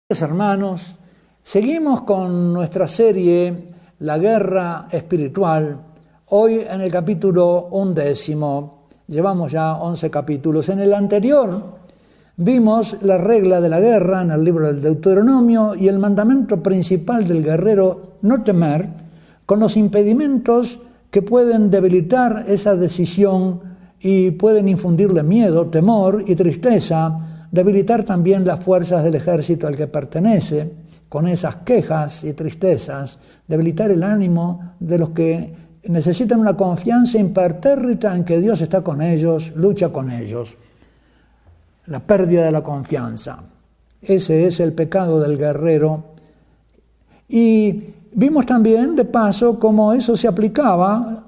Hermanos, seguimos con nuestra serie La Guerra Espiritual. Hoy en el capítulo 11, llevamos ya 11 capítulos. En el anterior vimos la regla de la guerra en el libro del Deuteronomio y el mandamiento principal del guerrero no temer, con los impedimentos que pueden debilitar esa decisión y pueden infundirle miedo, temor y tristeza, debilitar también las fuerzas del ejército al que pertenece, con esas quejas y tristezas, debilitar el ánimo de los que necesitan una confianza impertérrita en que Dios está con ellos, lucha con ellos. La pérdida de la confianza. Ese es el pecado del guerrero. Y vimos también, de paso, cómo eso se aplicaba,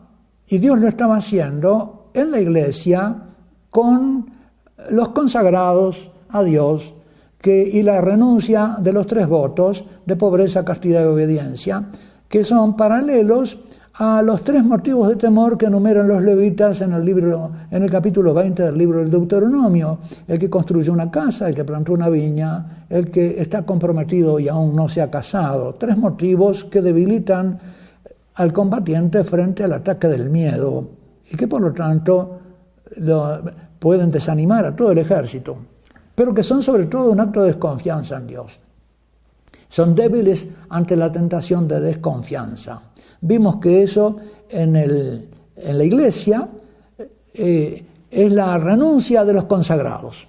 y Dios lo estaba haciendo en la iglesia con los consagrados a Dios y la renuncia de los 3 votos de pobreza, castidad y obediencia, que son paralelos a los 3 motivos de temor que enumeran los levitas en el capítulo 20 del libro del Deuteronomio: el que construyó una casa, el que plantó una viña, el que está comprometido y aún no se ha casado. 3 motivos que debilitan al combatiente frente al ataque del miedo y que por lo tanto pueden desanimar a todo el ejército, pero que son sobre todo un acto de desconfianza en Dios. Son débiles ante la tentación de desconfianza. Vimos que eso en la iglesia es la renuncia de los consagrados,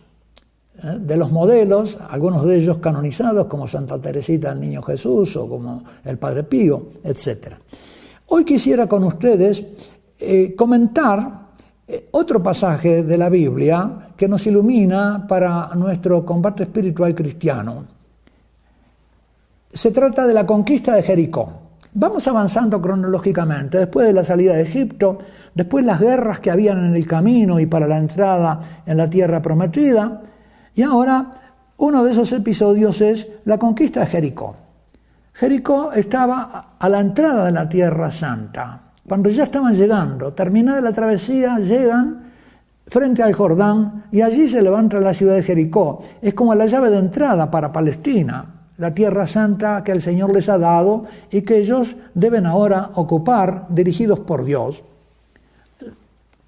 de los modelos, algunos de ellos canonizados como Santa Teresita del Niño Jesús o como el Padre Pío, etc. Hoy quisiera con ustedes comentar otro pasaje de la Biblia que nos ilumina para nuestro combate espiritual cristiano. Se trata de la conquista de Jericó. Vamos avanzando cronológicamente. Después de la salida de Egipto, después las guerras que habían en el camino y para la entrada en la tierra prometida, y ahora uno de esos episodios es la conquista de Jericó. Jericó estaba a la entrada de la Tierra Santa. Cuando ya estaban llegando, terminada la travesía, llegan frente al Jordán y allí se levanta la ciudad de Jericó. Es como la llave de entrada para Palestina, la Tierra Santa que el Señor les ha dado y que ellos deben ahora ocupar, dirigidos por Dios.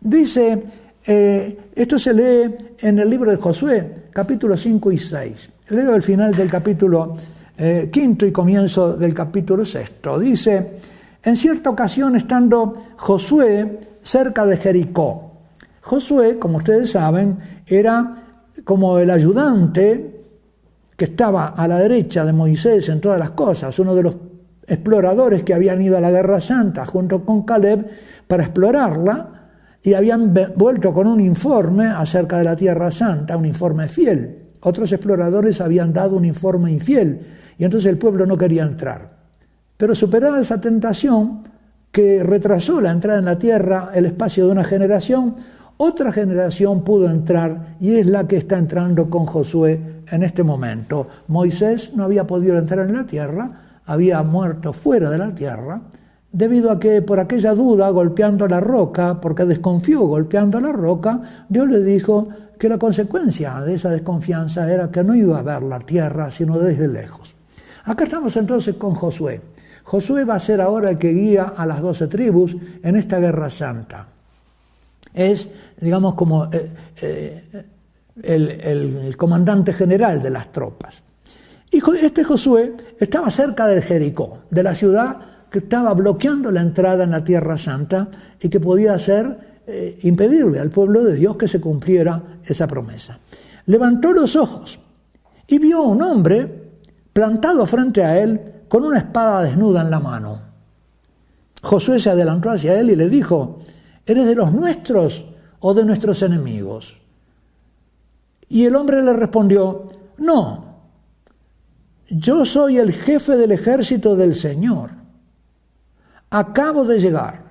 Dice, esto se lee en el libro de Josué, capítulos 5 y 6. Leo el final del capítulo 5 y comienzo del capítulo 6. Dice: en cierta ocasión, estando Josué cerca de Jericó. Josué, como ustedes saben, era como el ayudante que estaba a la derecha de Moisés en todas las cosas, uno de los exploradores que habían ido a la Guerra Santa junto con Caleb para explorarla y habían vuelto con un informe acerca de la Tierra Santa, un informe fiel. Otros exploradores habían dado un informe infiel y entonces el pueblo no quería entrar. Pero superada esa tentación que retrasó la entrada en la tierra el espacio de una generación, otra generación pudo entrar y es la que está entrando con Josué en este momento. Moisés no había podido entrar en la tierra, había muerto fuera de la tierra, debido a que por aquella duda golpeando la roca, porque desconfió golpeando la roca, Dios le dijo que la consecuencia de esa desconfianza era que no iba a ver la tierra sino desde lejos. Acá estamos entonces con Josué. Josué va a ser ahora el que guía a las 12 tribus en esta guerra santa. Es, digamos, como el comandante general de las tropas. Y este Josué estaba cerca de Jericó, de la ciudad que estaba bloqueando la entrada en la Tierra Santa y que podía impedirle al pueblo de Dios que se cumpliera esa promesa. Levantó los ojos y vio a un hombre plantado frente a él con una espada desnuda en la mano. Josué se adelantó hacia él y le dijo: ¿eres de los nuestros o de nuestros enemigos? Y el hombre le respondió: no, yo soy el jefe del ejército del Señor. Acabo de llegar.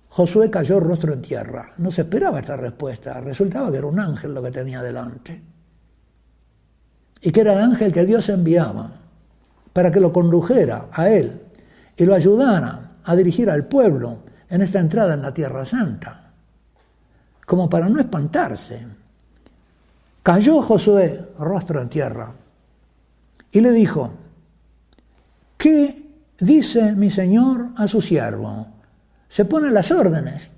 Josué cayó rostro en tierra. No se esperaba esta respuesta. Resultaba que era un ángel lo que tenía delante. Y que era el ángel que Dios enviaba para que lo condujera a él y lo ayudara a dirigir al pueblo en esta entrada en la Tierra Santa, como para no espantarse. Cayó Josué rostro en tierra y le dijo: ¿qué dice mi señor a su siervo? Se pone las órdenes.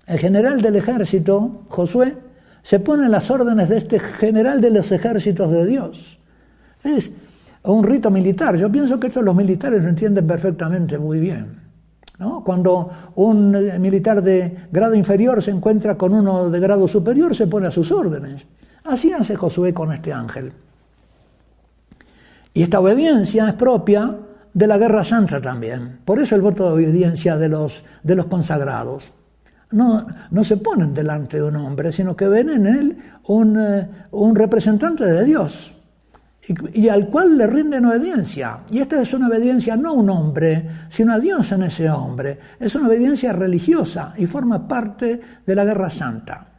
El general del ejército, Josué, se pone las órdenes de este general de los ejércitos de Dios. Es un rito militar. Yo pienso que esto los militares lo entienden perfectamente muy bien, ¿no? Cuando un militar de grado inferior se encuentra con uno de grado superior, se pone a sus órdenes. Así hace Josué con este ángel. Y esta obediencia es propia de la guerra santa también. Por eso el voto de obediencia de los consagrados. No se ponen delante de un hombre, sino que ven en él un representante de Dios y al cual le rinden obediencia. Y esta es una obediencia no a un hombre, sino a Dios en ese hombre. Es una obediencia religiosa y forma parte de la guerra santa.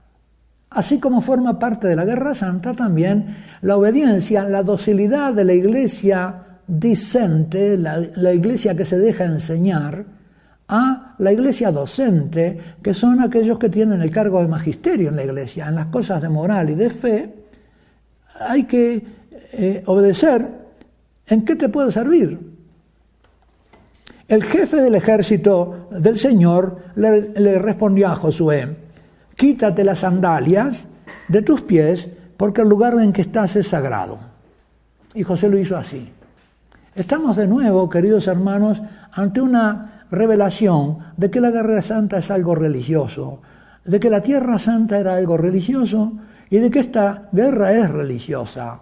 Así como forma parte de la guerra santa también la obediencia, la docilidad de la iglesia discente, la iglesia que se deja enseñar, a la iglesia docente, que son aquellos que tienen el cargo de magisterio en la iglesia. En las cosas de moral y de fe hay que obedecer. ¿En qué te puedo servir? El jefe del ejército del Señor le respondió a Josué: quítate las sandalias de tus pies, porque el lugar en que estás es sagrado. Y Josué lo hizo así. Estamos de nuevo, queridos hermanos, ante una revelación de que la guerra santa es algo religioso, de que la tierra santa era algo religioso y de que esta guerra es religiosa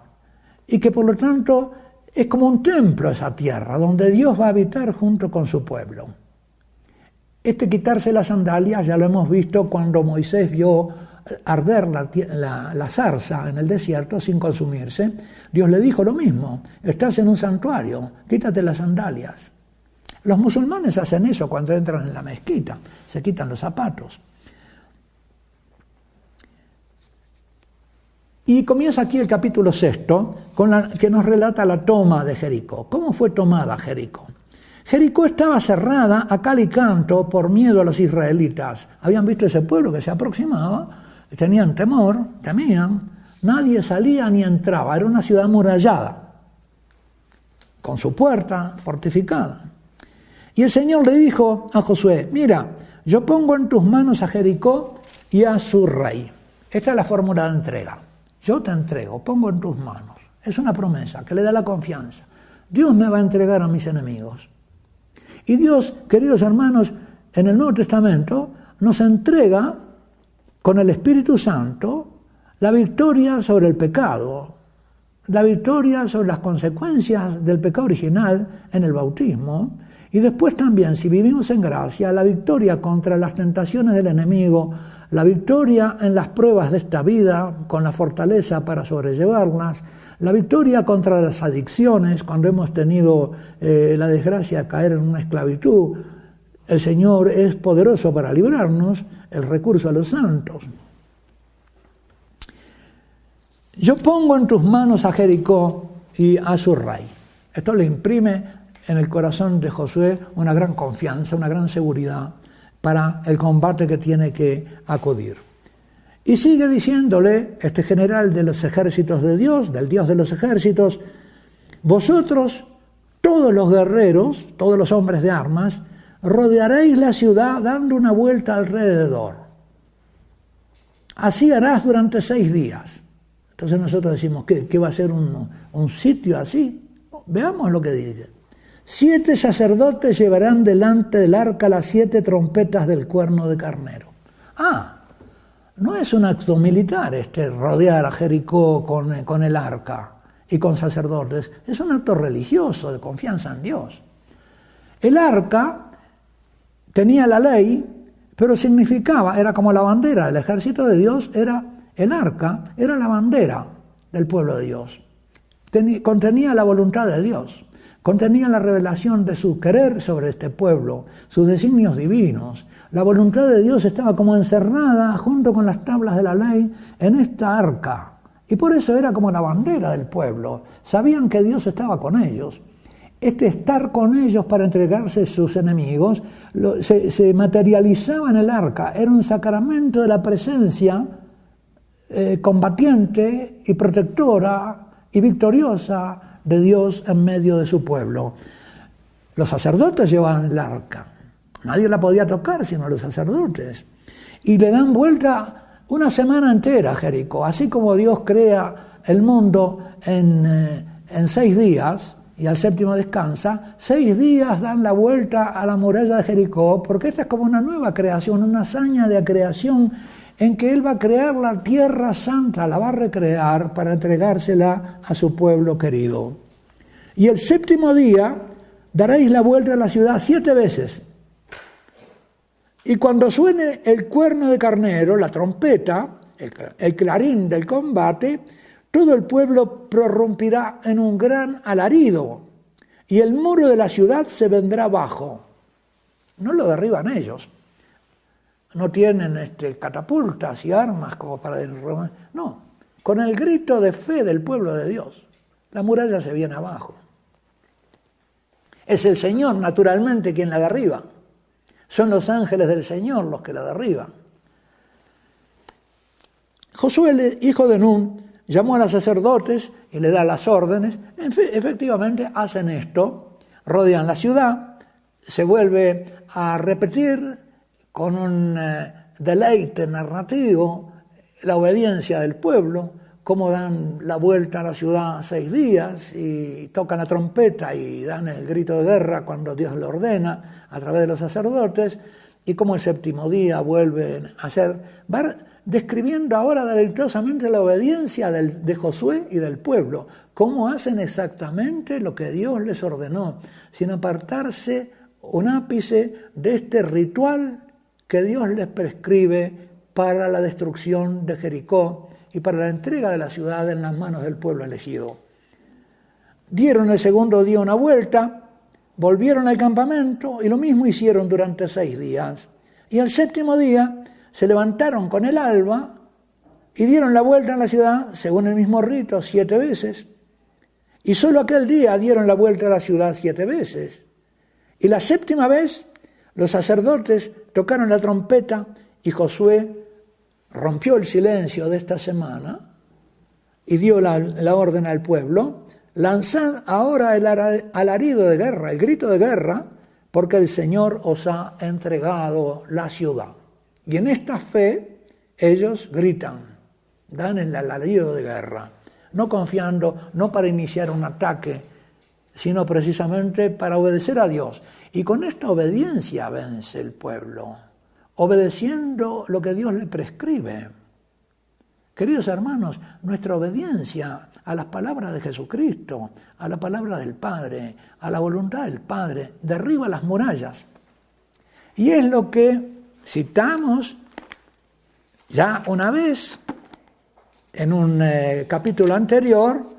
y que por lo tanto es como un templo esa tierra donde Dios va a habitar junto con su pueblo. Quitarse las sandalias ya lo hemos visto cuando Moisés vio arder la zarza en el desierto sin consumirse. Dios le dijo lo mismo: estás en un santuario, quítate las sandalias. Los musulmanes hacen eso cuando entran en la mezquita, se quitan los zapatos. Y comienza aquí el capítulo 6, que nos relata la toma de Jericó. ¿Cómo fue tomada Jericó? Jericó estaba cerrada a cal y canto por miedo a los israelitas. Habían visto ese pueblo que se aproximaba, tenían temor, temían, nadie salía ni entraba, era una ciudad amurallada, con su puerta fortificada. Y el Señor le dijo a Josué: mira, yo pongo en tus manos a Jericó y a su rey. Esta es la fórmula de entrega. Yo te entrego, pongo en tus manos. Es una promesa que le da la confianza. Dios me va a entregar a mis enemigos. Y Dios, queridos hermanos, en el Nuevo Testamento nos entrega con el Espíritu Santo la victoria sobre el pecado, la victoria sobre las consecuencias del pecado original en el bautismo. Y después también, si vivimos en gracia, la victoria contra las tentaciones del enemigo, la victoria en las pruebas de esta vida, con la fortaleza para sobrellevarlas, la victoria contra las adicciones, cuando hemos tenido la desgracia de caer en una esclavitud. El Señor es poderoso para librarnos, el recurso a los santos. Yo pongo en tus manos a Jericó y a su rey. Esto le imprime en el corazón de Josué una gran confianza, una gran seguridad para el combate que tiene que acudir. Y sigue diciéndole este general de los ejércitos de Dios, del Dios de los ejércitos: vosotros, todos los guerreros, todos los hombres de armas, rodearéis la ciudad dando una vuelta alrededor. Así harás durante 6 días. Entonces nosotros decimos, ¿qué va a ser un sitio así? Veamos lo que dice. 7 sacerdotes llevarán delante del arca las 7 trompetas del cuerno de carnero. No es un acto militar rodear a Jericó con el arca y con sacerdotes. Es un acto religioso de confianza en Dios. El arca tenía la ley, pero significaba, era como la bandera del ejército de Dios, el arca era la bandera del pueblo de Dios. Contenía la voluntad de Dios, contenía la revelación de su querer sobre este pueblo, sus designios divinos. La voluntad de Dios estaba como encerrada junto con las tablas de la ley en esta arca. Y por eso era como la bandera del pueblo. Sabían que Dios estaba con ellos. Estar con ellos para entregarse a sus enemigos se materializaba en el arca. Era un sacramento de la presencia combatiente y protectora y victoriosa de Dios en medio de su pueblo. Los sacerdotes llevaban el arca. Nadie la podía tocar sino los sacerdotes. Y le dan vuelta una semana entera a Jericó. Así como Dios crea el mundo en 6 días y al séptimo descansa, 6 días dan la vuelta a la muralla de Jericó, porque esta es como una nueva creación, una hazaña de creación en que Él va a crear la tierra santa, la va a recrear para entregársela a su pueblo querido. Y el séptimo día daréis la vuelta a la ciudad 7 veces. Y cuando suene el cuerno de carnero, la trompeta, el clarín del combate, todo el pueblo prorrumpirá en un gran alarido, y el muro de la ciudad se vendrá abajo. No lo derriban ellos. No tienen catapultas y armas como para derribar. No, con el grito de fe del pueblo de Dios, la muralla se viene abajo. Es el Señor, naturalmente, quien la derriba. Son los ángeles del Señor los que la derriban. Josué, hijo de Nun, llamó a los sacerdotes y le da las órdenes. Efectivamente hacen esto, rodean la ciudad, se vuelve a repetir con un deleite narrativo la obediencia del pueblo, cómo dan la vuelta a la ciudad 6 días y tocan la trompeta y dan el grito de guerra cuando Dios lo ordena a través de los sacerdotes, y cómo el séptimo día vuelven a hacer. Va describiendo ahora deleitosamente la obediencia de Josué y del pueblo, cómo hacen exactamente lo que Dios les ordenó, sin apartarse un ápice de este ritual que Dios les prescribe para la destrucción de Jericó y para la entrega de la ciudad en las manos del pueblo elegido. Dieron el segundo día una vuelta, volvieron al campamento y lo mismo hicieron durante 6 días. Y el séptimo día se levantaron con el alba y dieron la vuelta a la ciudad, según el mismo rito, 7 veces. Y solo aquel día dieron la vuelta a la ciudad 7 veces. Y la séptima vez los sacerdotes tocaron la trompeta y Josué rompió el silencio de esta semana y dio la orden al pueblo: lanzad ahora el alarido de guerra, el grito de guerra, porque el Señor os ha entregado la ciudad. Y en esta fe ellos gritan, dan el alarido de guerra, no confiando, no para iniciar un ataque, sino precisamente para obedecer a Dios. Y con esta obediencia vence el pueblo, obedeciendo lo que Dios le prescribe. Queridos hermanos, nuestra obediencia a las palabras de Jesucristo, a la palabra del Padre, a la voluntad del Padre, derriba las murallas. Y es lo que citamos ya una vez en un capítulo anterior,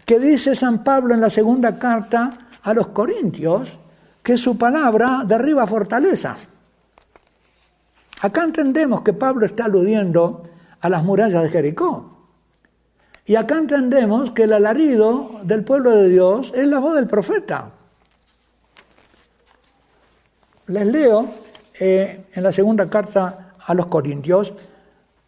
que dice San Pablo en la segunda carta a los Corintios, que su palabra derriba fortalezas. Acá entendemos que Pablo está aludiendo a las murallas de Jericó. Y acá entendemos que el alarido del pueblo de Dios es la voz del profeta. Les leo en la segunda carta a los Corintios,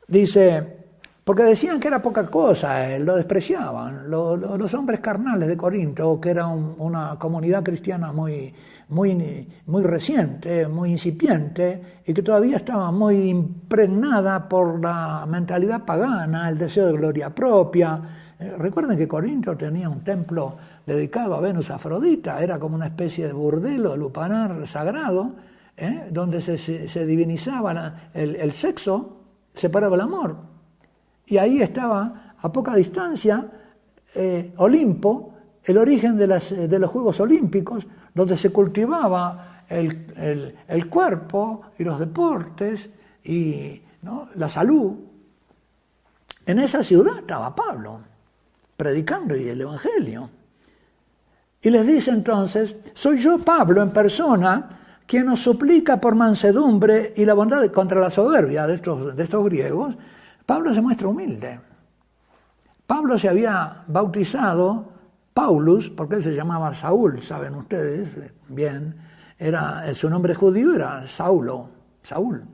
dice, porque decían que era poca cosa, lo despreciaban, los hombres carnales de Corinto, que era una comunidad cristiana muy reciente, muy incipiente, y que todavía estaba muy impregnada por la mentalidad pagana, el deseo de gloria propia. Recuerden que Corinto tenía un templo dedicado a Venus Afrodita, era como una especie de burdelo, de lupanar sagrado, donde se divinizaba el sexo, separaba el amor. Y ahí estaba, a poca distancia, Olimpo, el origen de los Juegos Olímpicos, donde se cultivaba el cuerpo y los deportes y, ¿no?, la salud. En esa ciudad estaba Pablo, predicando el Evangelio. Y les dice entonces, soy yo, Pablo, en persona, quien os suplica por mansedumbre y la bondad contra la soberbia de estos griegos. Pablo se muestra humilde. Pablo se había bautizado Paulus, porque él se llamaba Saúl, saben ustedes bien, su nombre judío era Saúl,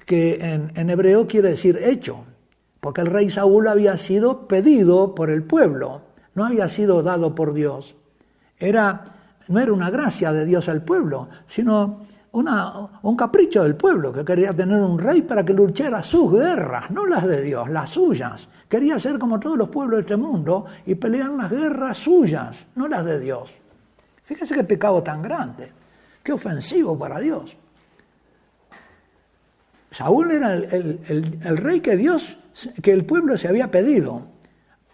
que en hebreo quiere decir hecho, porque el rey Saúl había sido pedido por el pueblo no había sido dado por Dios. No era una gracia de Dios al pueblo, sino un capricho del pueblo, que quería tener un rey para que luchara sus guerras, no las de Dios, las suyas. Quería ser como todos los pueblos de este mundo y pelear las guerras suyas, no las de Dios. Fíjense qué pecado tan grande, qué ofensivo para Dios. Saúl era el rey que el pueblo se había pedido.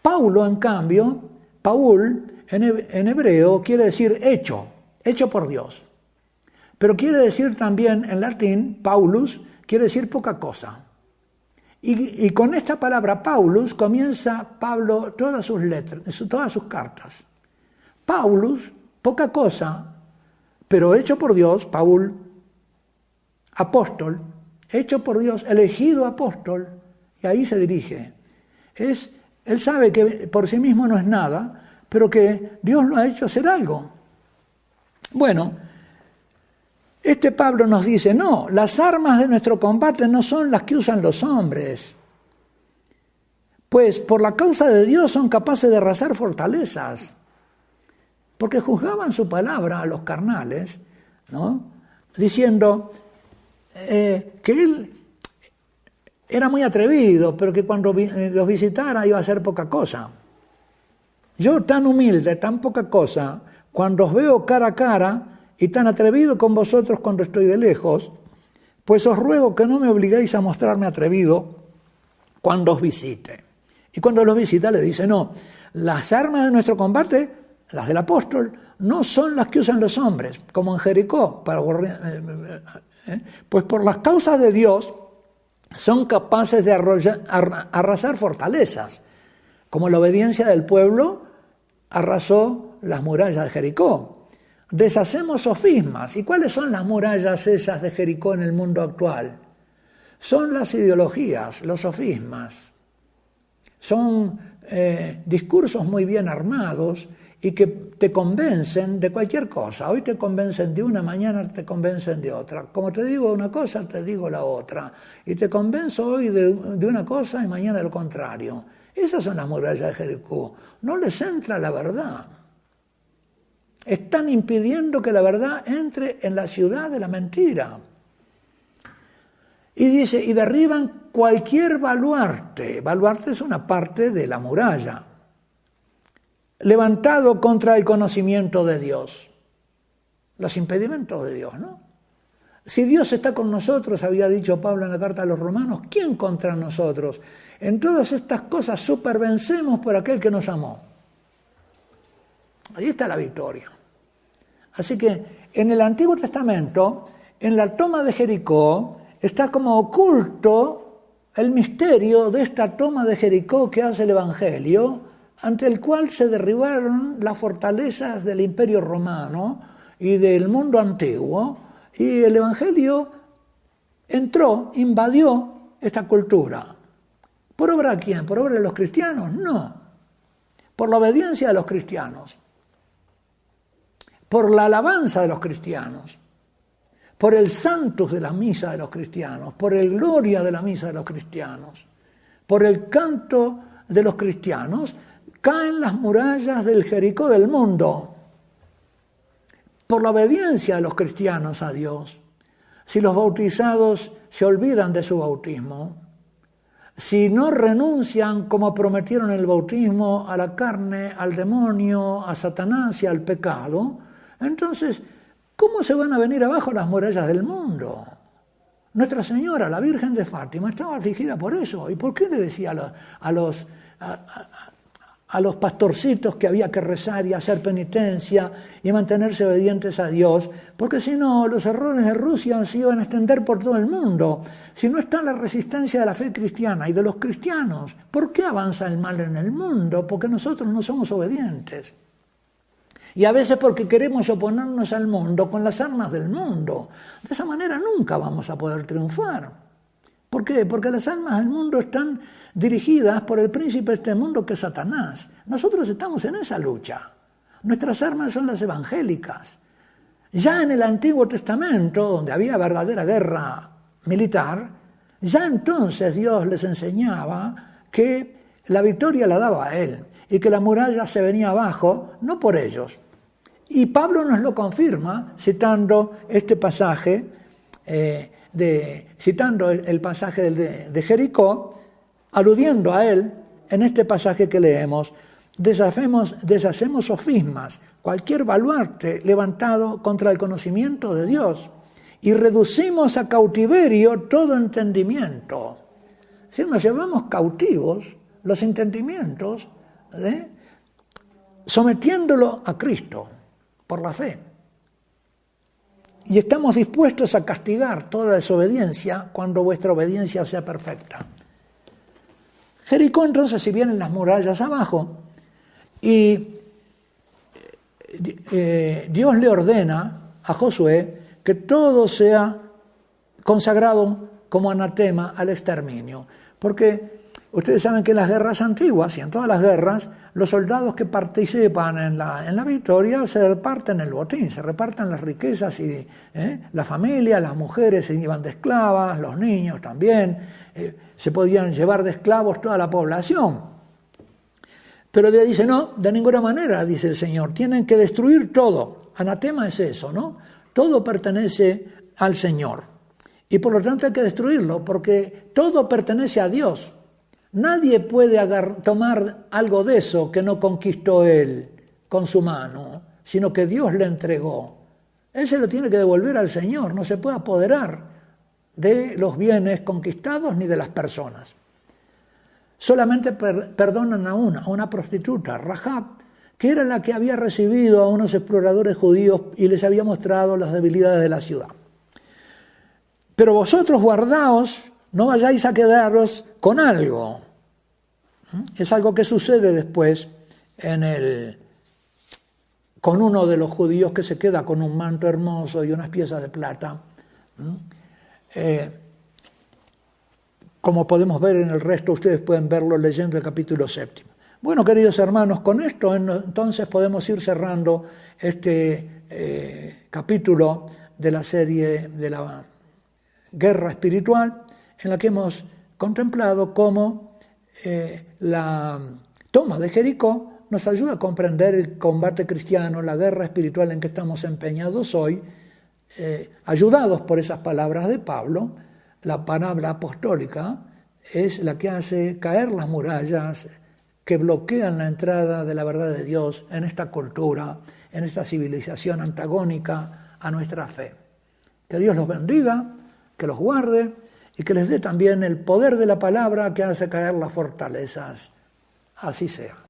Paulo, en cambio, Paul en hebreo quiere decir hecho por Dios. Pero quiere decir también en latín, Paulus, quiere decir poca cosa. Y con esta palabra Paulus comienza Pablo todas sus letras, todas sus cartas. Paulus, poca cosa, pero hecho por Dios, Paul, apóstol, hecho por Dios, elegido apóstol, y ahí se dirige. Él sabe que por sí mismo no es nada, pero que Dios lo ha hecho hacer algo. Bueno, este Pablo nos dice, no, las armas de nuestro combate no son las que usan los hombres, pues por la causa de Dios son capaces de arrasar fortalezas, porque juzgaban su palabra a los carnales, ¿no? Diciendo que él era muy atrevido, pero que cuando los visitara iba a ser poca cosa. Yo tan humilde, tan poca cosa, cuando os veo cara a cara, y tan atrevido con vosotros cuando estoy de lejos, pues os ruego que no me obliguéis a mostrarme atrevido cuando os visite. Y cuando los visita le dice, no, las armas de nuestro combate, las del apóstol, no son las que usan los hombres, como en Jericó, pues por las causas de Dios son capaces de arrasar fortalezas, como la obediencia del pueblo arrasó las murallas de Jericó. Deshacemos sofismas. ¿Y cuáles son las murallas esas de Jericó en el mundo actual? Son las ideologías, los sofismas. Son discursos muy bien armados y que te convencen de cualquier cosa. Hoy te convencen de una, mañana te convencen de otra. Como te digo una cosa, te digo la otra. Y te convenzo hoy de una cosa y mañana lo contrario. Esas son las murallas de Jericó. No les entra la verdad. Están impidiendo que la verdad entre en la ciudad de la mentira. Y dice, y derriban cualquier baluarte. Baluarte es una parte de la muralla. Levantado contra el conocimiento de Dios. Los impedimentos de Dios, ¿no? Si Dios está con nosotros, había dicho Pablo en la carta a los romanos, ¿quién contra nosotros? En todas estas cosas supervencemos por aquel que nos amó. Ahí está la victoria. Así que en el Antiguo Testamento, en la toma de Jericó, está como oculto el misterio de esta toma de Jericó que hace el Evangelio, ante el cual se derribaron las fortalezas del Imperio Romano y del mundo antiguo, y el Evangelio entró, invadió esta cultura. ¿Por obra de quién? ¿Por obra de los cristianos? No. Por la obediencia de los cristianos. Por la alabanza de los cristianos. Por el santus de la misa de los cristianos. Por el gloria de la misa de los cristianos. Por el canto de los cristianos. Caen las murallas del Jericó del mundo. Por la obediencia de los cristianos a Dios. Si los bautizados se olvidan de su bautismo, si no renuncian como prometieron el bautismo a la carne, al demonio, a Satanás y al pecado, entonces, ¿cómo se van a venir abajo las murallas del mundo? Nuestra Señora, la Virgen de Fátima, estaba afligida por eso. ¿Y por qué le decía a los pastorcitos que había que rezar y hacer penitencia y mantenerse obedientes a Dios? Porque si no, los errores de Rusia se iban a extender por todo el mundo. Si no está la resistencia de la fe cristiana y de los cristianos, ¿por qué avanza el mal en el mundo? Porque nosotros no somos obedientes. Y a veces porque queremos oponernos al mundo con las armas del mundo. De esa manera nunca vamos a poder triunfar. ¿Por qué? Porque las armas del mundo están dirigidas por el príncipe de este mundo que es Satanás. Nosotros estamos en esa lucha. Nuestras armas son las evangélicas. Ya en el Antiguo Testamento, donde había verdadera guerra militar, ya entonces Dios les enseñaba que la victoria la daba Él y que la muralla se venía abajo, no por ellos. Y Pablo nos lo confirma citando este pasaje, citando el pasaje de Jericó, aludiendo a él en este pasaje que leemos. Deshacemos sofismas, cualquier baluarte levantado contra el conocimiento de Dios, y reducimos a cautiverio todo entendimiento. Es decir, nos llevamos cautivos los entendimientos, sometiéndolo a Cristo por la fe. Y estamos dispuestos a castigar toda desobediencia cuando vuestra obediencia sea perfecta. Jericó entonces, si vienen las murallas abajo, y Dios le ordena a Josué que todo sea consagrado como anatema al exterminio. Porque ustedes saben que en las guerras antiguas y en todas las guerras, los soldados que participan en la victoria se reparten el botín, se reparten las riquezas y la familia, las mujeres se iban de esclavas, los niños también, se podían llevar de esclavos toda la población. Pero Dios dice, no, de ninguna manera, dice el Señor, tienen que destruir todo. Anatema es eso, ¿no? Todo pertenece al Señor. Y por lo tanto hay que destruirlo, porque todo pertenece a Dios. Nadie puede tomar algo de eso que no conquistó Él con su mano, sino que Dios le entregó. Él se lo tiene que devolver al Señor, no se puede apoderar de los bienes conquistados ni de las personas. Solamente perdonan a una prostituta, Rahab, que era la que había recibido a unos exploradores judíos y les había mostrado las debilidades de la ciudad. Pero vosotros guardaos, no vayáis a quedaros con algo. Es algo que sucede después con uno de los judíos que se queda con un manto hermoso y unas piezas de plata. Como podemos ver en el resto, ustedes pueden verlo leyendo el capítulo 7. Bueno, queridos hermanos, con esto entonces podemos ir cerrando este capítulo de la serie de la guerra espiritual, en la que hemos contemplado cómo la toma de Jericó nos ayuda a comprender el combate cristiano, la guerra espiritual en que estamos empeñados hoy, ayudados por esas palabras de Pablo. La palabra apostólica es la que hace caer las murallas que bloquean la entrada de la verdad de Dios en esta cultura, en esta civilización antagónica a nuestra fe. Que Dios los bendiga, que los guarde y que les dé también el poder de la palabra que hace caer las fortalezas. Así sea.